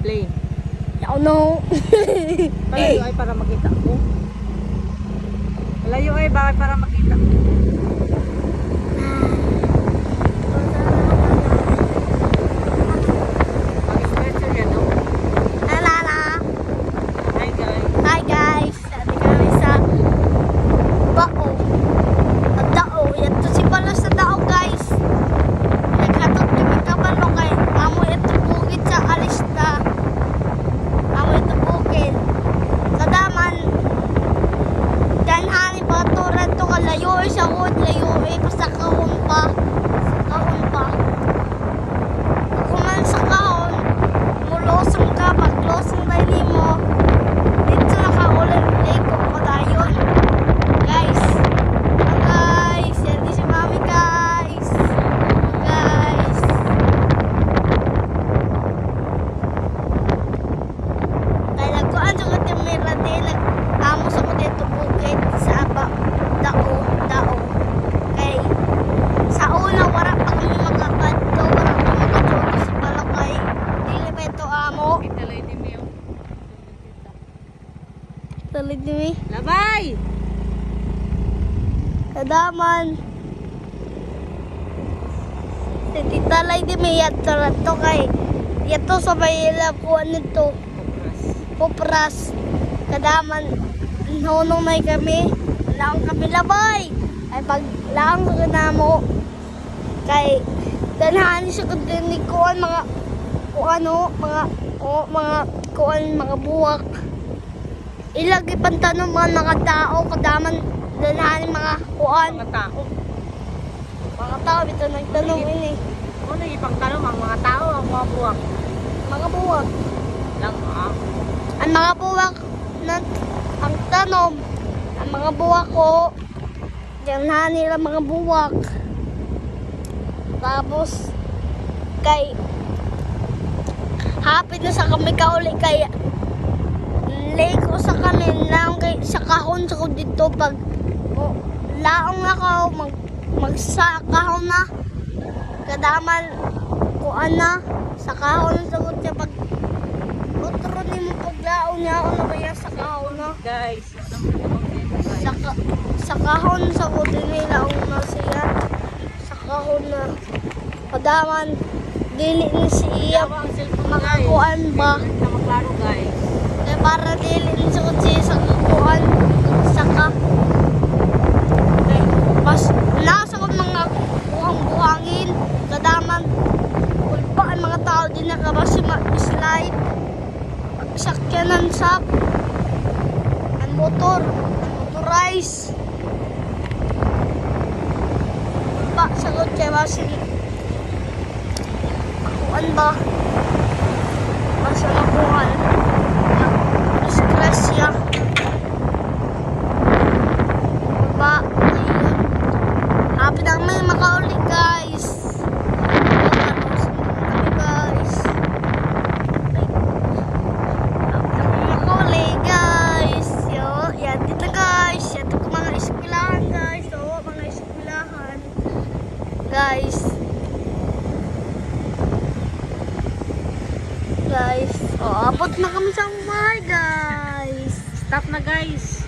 Play. No. Malayo ay para makita ko. Malayo ay bakit para makita ko. Mag-stretcher yan, no? Alala. Hi guys. Hi guys. Sabi kami sa Dao. Dao. Ito si Palo sa Dao guys. Naghatod kami kabalo kay amo ito bukid sa Alista. Amo ito bukid. Kadaman. Danhani pa turan to kalayo sa hod. Layo basta kahon pa. Kahon pa. Kuman sa kahon. Mulosong ka. Paglosong dali mo. Dito nakaulit. Lego ko dayon. Guys. Guys. Yan di si mami guys. Guys. Kaya nagkuhan sa katimira din. Amo sa mga dito bukid sa aba. Dao. Dao. Kay sa una wala pa kami magkakadto. Wala pa makadto sa palakay. Dili pa ito amo. Kita lang din mo. Talig ni Labay! Kadaman. Si Tita Lay di may yatara to kay yato sa bayila po nito. Popras. Kadaman. Nunong may kami. Laang kami labay. Ay pag laang ka na mo. Kay danhani sa kudinig kuan mga ano mga kuan mga buwak. Ilagi pantanon mga tao kadaman danhani mga kuan. Mga tao. Mga tao dito nagtanong ini. Ano ipang tanong ang mga tao, ang mga buwak. Mga buwak. Lang Ang mga buwak na ang tanom. Ang mga buwak ko. Diyan nila mga buwak. Tapos kay hapit na sa kami kauli kay lego sa kami lang kay sa kahon sa ko dito pag laong ako magsakahon na kadaman kuan na sa kahon sa ko siya pag utro ni mo paglaon niya ano ba yan sa kahon na guys. sa kahon sa ko din nila na siya sa kahon na kadaman dili ni siya Ang cellphone makakuan ba na maklaro guys. kaya para dili ni sa kutsi sa kakuan sa ka kay mas nasa ko mga buhang-buhangin kadaman ulpa ang mga tao din nakabasi ma-slide pagsakyanan sa ang motorize ulpa sa kutsi basi kuan ba basta nakuhan disgrasya ba ayun happy na may makauli guys guys makauli guys yo yan dito guys yan dito mga eskwelahan guys so mga eskwelahan guys guys. Oh, abot na kami sa bahay, guys. Stop na guys.